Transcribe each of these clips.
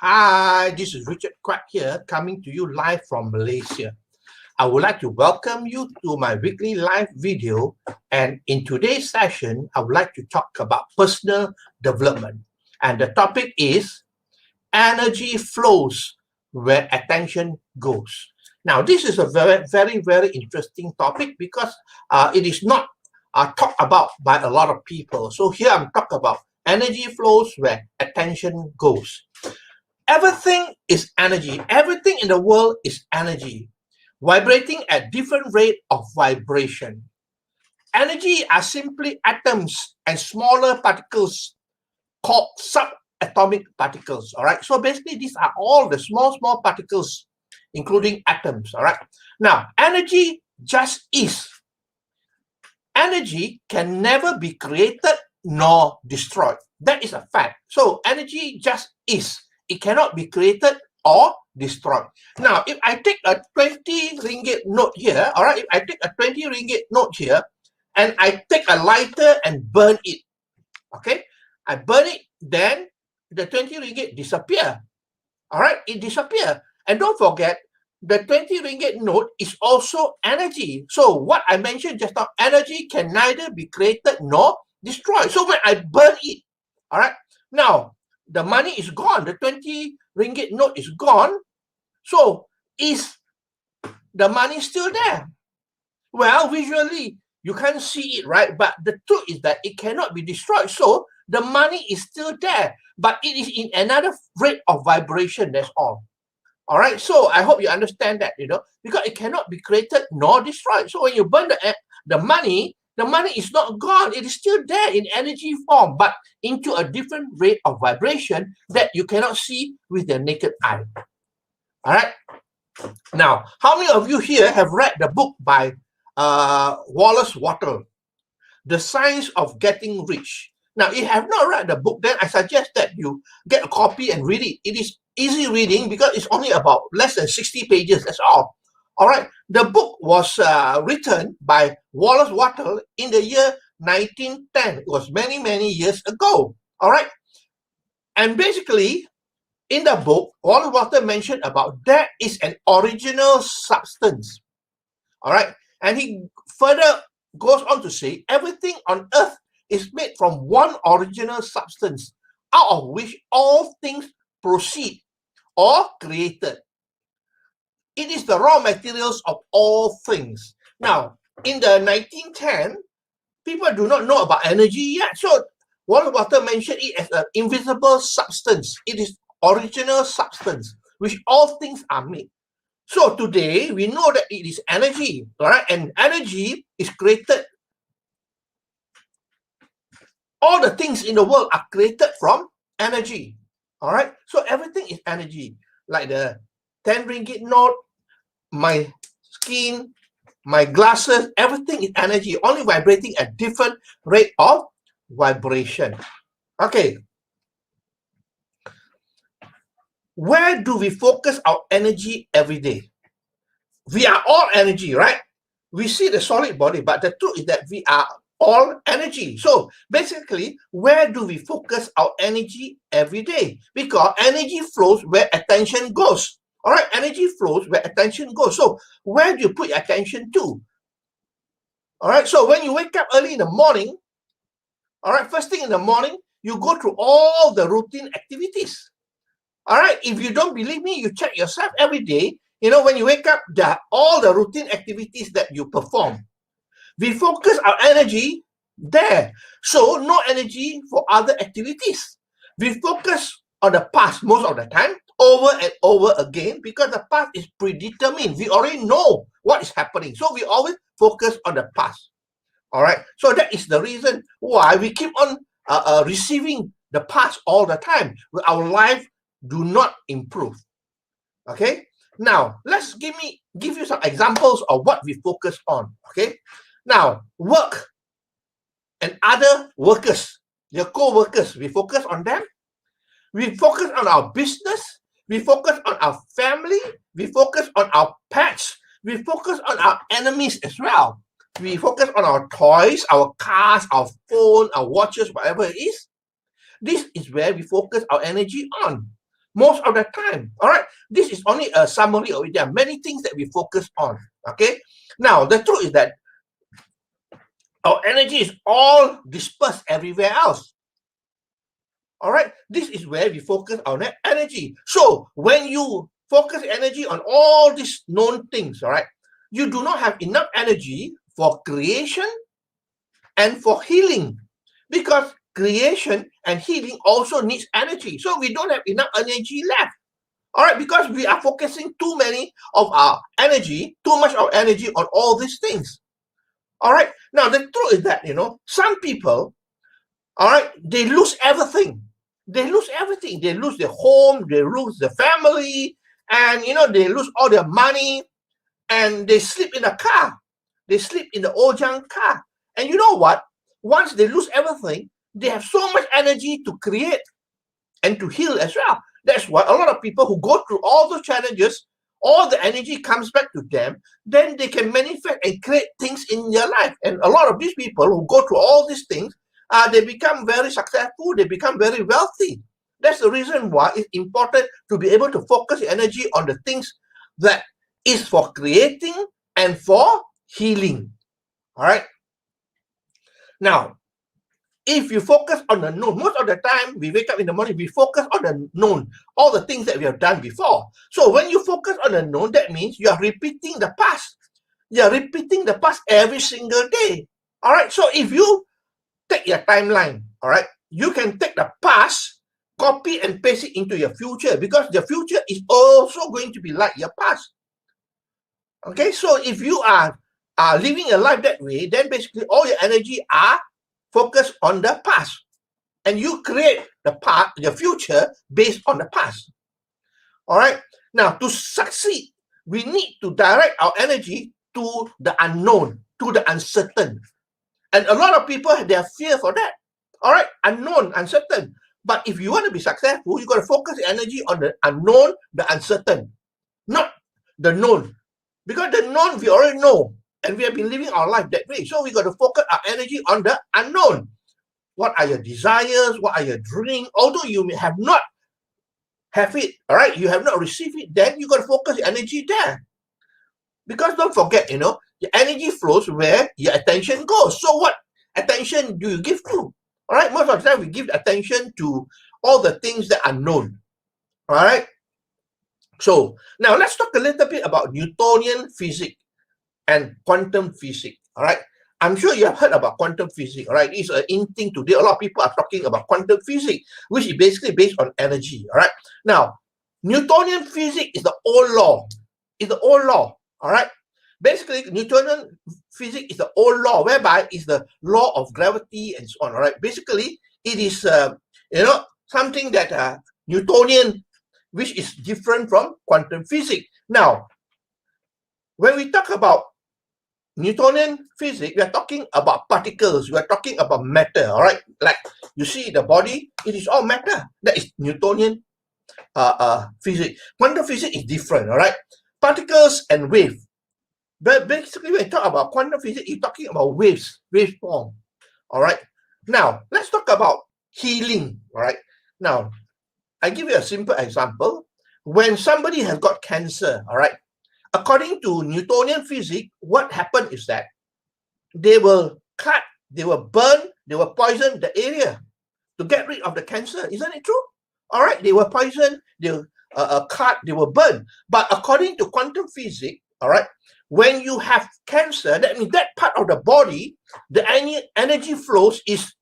Hi, this is Richard Quack here, coming to you live from Malaysia. I would like to welcome you to my weekly live video, and in today's session, I would like to talk about personal development. And the topic is energy flows where attention goes. Now, this is a very interesting topic because it is not talked about by a lot of people. So here I'm talking about energy flows where attention goes. Everything is energy. Everything in the world is energy, vibrating at different rate of vibration. Energy are simply atoms and smaller particles called subatomic particles. All right. So basically, these are all the small particles, including atoms. All right. Now, energy just is. Energy can never be created nor destroyed. That is a fact. So energy just is. It cannot be created or destroyed. Now, if I take a 20 ringgit note here, all right, if I take a 20 ringgit note here, and I take a lighter and burn it, okay, I burn it, then the 20 ringgit disappear, all right, it disappear. And don't forget, the 20 ringgit note is also energy. So what I mentioned just now, energy can neither be created nor destroyed. So when I burn it, all right, now, the money is gone. The 20 ringgit note is gone. So is the money still there? Well, visually, you can't see it, right? But the truth is that it cannot be destroyed. So the money is still there, but it is in another rate of vibration. That's all. All right. So I hope you understand that, because it cannot be created nor destroyed. So when you burn the money is not gone. It is still there in energy form, but into a different rate of vibration that you cannot see with the naked eye. All right. Now, how many of you here have read the book by Wallace Wattle, The Science of Getting Rich? Now, if you have not read the book, then I suggest that you get a copy and read it. It is easy reading because it's only about less than 60 pages. That's all. All right. The book was written by Wallace Wattle in the year 1910. It was many years ago. All right. And basically, in the book, Wallace Wattle mentioned about there is an original substance. All right. And he further goes on to say everything on earth is made from one original substance, out of which all things proceed or created. It is the raw materials of all things. Now, in the 1910, people do not know about energy yet. So Wallace Wattle mentioned it as an invisible substance. It is original substance, which all things are made. So today, we know that it is energy, all right? And energy is created. All the things in the world are created from energy, all right? So everything is energy, like the 10 ringgit note, my skin, my glasses, everything is energy, only vibrating at different rate of vibration. Okay. Where do we focus our energy every day? We are all energy, right? We see the solid body, but the truth is that we are all energy. So basically, where do we focus our energy every day? Because energy flows where attention goes. All right, energy flows where attention goes. So where do you put your attention to? All right, so when you wake up early in the morning, all right, first thing in the morning, you go through all the routine activities. All right, if you don't believe me, you check yourself every day. When you wake up, all the routine activities that you perform. We focus our energy there. So no energy for other activities. We focus on the past most of the time, over and over again, because the past is predetermined. We already know what is happening. So we always focus on the past. All right. So that is the reason why we keep on receiving the past all the time. Our life do not improve. Okay. Now, let's give you some examples of what we focus on. Okay. Now, work and other workers, your co-workers, we focus on them. We focus on our business. We focus on our family. We focus on our pets. We focus on our enemies as well. We focus on our toys, our cars, our phone, our watches, whatever it is. This is where we focus our energy on. most of the time. All right, this is only a summary of it. There are many things that we focus on. Okay, now the truth is that our energy is all dispersed everywhere else. All right, this is where we focus on energy. So when you focus energy on all these known things, all right, you do not have enough energy for creation and for healing, because creation and healing also needs energy. So we don't have enough energy left. All right, because we are focusing too much of energy on all these things. All right, now the truth is that, some people, all right, they lose everything. They lose everything. They lose their home, they lose their family, and they lose all their money, and they sleep in a car. They sleep in the old junk car. And you know what? Once they lose everything, they have so much energy to create and to heal as well. That's why a lot of people who go through all those challenges, all the energy comes back to them, then they can manifest and create things in their life. And a lot of these people who go through all these things, they become very successful, they become very wealthy. That's the reason why it's important to be able to focus energy on the things that is for creating and for healing. All right. Now, if you focus on the known, most of the time we wake up in the morning, we focus on the known, all the things that we have done before. So when you focus on the known, that means you are repeating the past. You are repeating the past every single day. All right. So if you take your timeline, all right, you can take the past, copy and paste it into your future, because the future is also going to be like your past. Okay. So if you are living a life that way, then basically all your energy are focused on the past, and you create the future based on the past. All right. Now, to succeed, we need to direct our energy to the unknown, to the uncertain. And a lot of people, they have fear for that. All right. Unknown, uncertain. But if you want to be successful, you got to focus your energy on the unknown, the uncertain, not the known. Because the known, we already know. And we have been living our life that way. So we got to focus our energy on the unknown. What are your desires? What are your dreams? Although you may have not have it, all right, you have not received it, then you got to focus your energy there. Because don't forget, your energy flows where your attention goes. So what attention do you give to? All right, most of the time we give attention to all the things that are known. All right. So now let's talk a little bit about Newtonian physics and quantum physics. All right, I'm sure you have heard about quantum physics. All right, it's an in thing today. A lot of people are talking about quantum physics, which is basically based on energy. All right, now Newtonian physics is the old law. It's the old law. All right, basically Newtonian physics is the old law, whereby it's the law of gravity and so on. All right, basically it is something that Newtonian, which is different from quantum physics. Now, when we talk about Newtonian physics, we are talking about particles, we are talking about matter, all right? Like you see the body, it is all matter. That is Newtonian physics. Quantum physics is different, all right? Particles and waves. But basically, when you talk about quantum physics, you're talking about waves, waveform, all right? Now, let's talk about healing, all right? Now, I give you a simple example. When somebody has got cancer, all right, according to Newtonian physics, what happened is that they will cut, they will burn, they will poison the area to get rid of the cancer. Isn't it true? All right, they will poison, they will cut, they will burn. But according to quantum physics, all right, when you have cancer, that means that part of the body, the energy flows is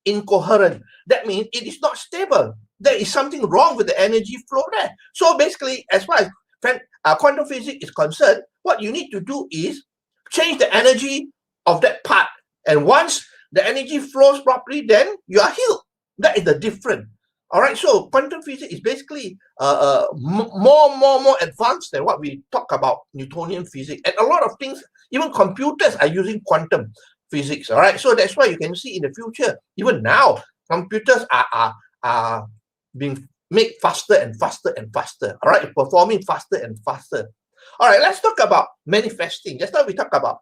incoherent. That means it is not stable. There is something wrong with the energy flow there. So basically, as far as quantum physics is concerned, what you need to do is change the energy of that part. And once the energy flows properly, then you are healed. That is the difference. All right. So quantum physics is basically more advanced than what we talk about Newtonian physics. And a lot of things, even computers are using quantum physics. All right. So that's why you can see in the future, even now, computers are being made faster and faster and faster. All right, performing faster and faster. All right, let's talk about manifesting. Just now we talked about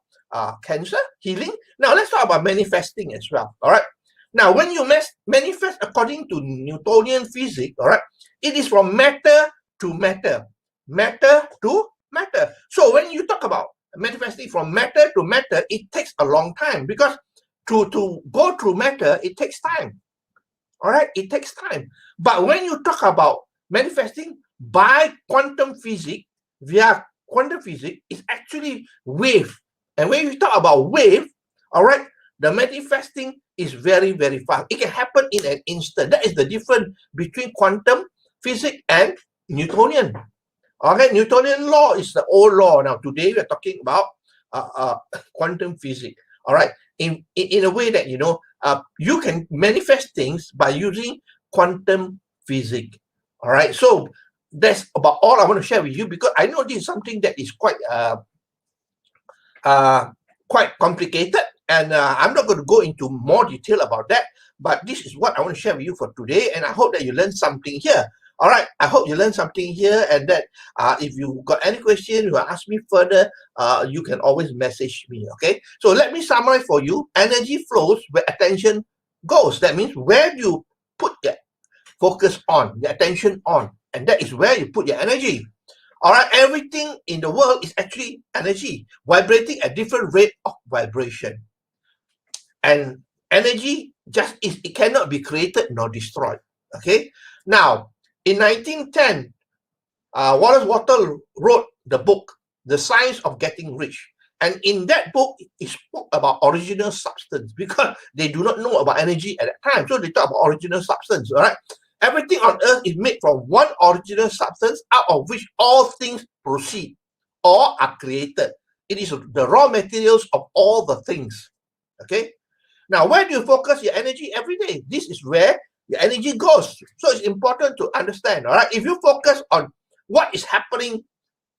cancer, healing. Now let's talk about manifesting as well. All right. Now, when you manifest according to Newtonian physics, all right, it is from matter to matter, matter to matter. So when you talk about manifesting from matter to matter, it takes a long time, because to go through matter, it takes time. All right, it takes time. But when you talk about manifesting by quantum physics, via quantum physics, it's actually wave. And when you talk about wave, all right, the manifesting is very, very fast. It can happen in an instant. That is the difference between quantum physics and Newtonian. Okay, Newtonian law is the old law. Now, today we're talking about quantum physics. All right, in a way that, you know, you can manifest things by using quantum physics. All right, so that's about all I want to share with you, because I know this is something that is quite complicated, and I'm not going to go into more detail about that, but this is what I want to share with you for today, and I hope that you learned something here. All right, I hope you learned something here, and that if you got any question, you want to ask me further, you can always message me, okay? So let me summarize for you. Energy flows where attention goes. That means where you put your focus on, your attention on, and that is where you put your energy. All right, everything in the world is actually energy, vibrating at different rate of vibration. And energy just is, it cannot be created nor destroyed, okay? Now, in 1910, Wallace Wattles wrote the book, The Science of Getting Rich. And in that book, he spoke about original substance, because they do not know about energy at that time. So they talk about original substance, all right? Everything on earth is made from one original substance, out of which all things proceed or are created. It is the raw materials of all the things, okay? Now, where do you focus your energy every day? This is where your energy goes. So it's important to understand, all right? If you focus on what is happening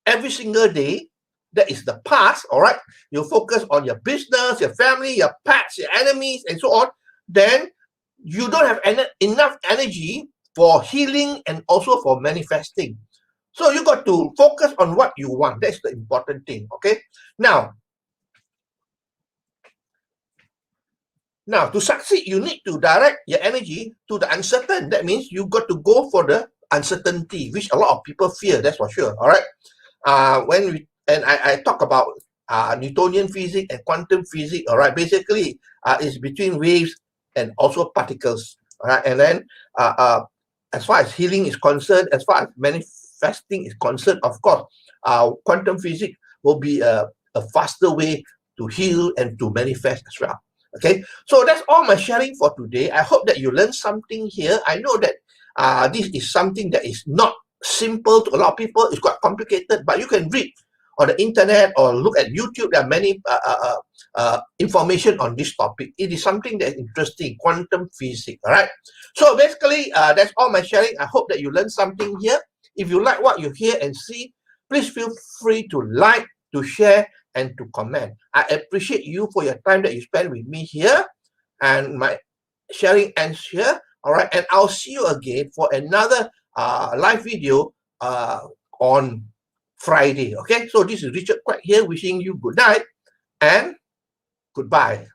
every single day, that is the past, all right? You focus on your business, your family, your pets, your enemies, and so on, then you don't have enough energy for healing and also for manifesting. So you got to focus on what you want. That's the important thing, okay? Now, to succeed, you need to direct your energy to the uncertain. That means you got to go for the uncertainty, which a lot of people fear, that's for sure, all right? I talk about Newtonian physics and quantum physics, all right? Basically, it's between waves and also particles, all right? And then as far as healing is concerned, as far as manifesting is concerned, of course, quantum physics will be a faster way to heal and to manifest as well. Okay, so that's all my sharing for today. I hope that you learned something here. I know that this is something that is not simple to a lot of people. It's quite complicated, but you can read on the internet or look at YouTube. There are many information on this topic. It is something that is interesting, quantum physics, all right? So basically, that's all my sharing. I hope that you learned something here. If you like what you hear and see, please feel free to like, to share, and to comment. I appreciate you for your time that you spend with me here, and my sharing ends here. All right, and I'll see you again for another live video on Friday. Okay, so this is Richard Quack here, wishing you good night and goodbye.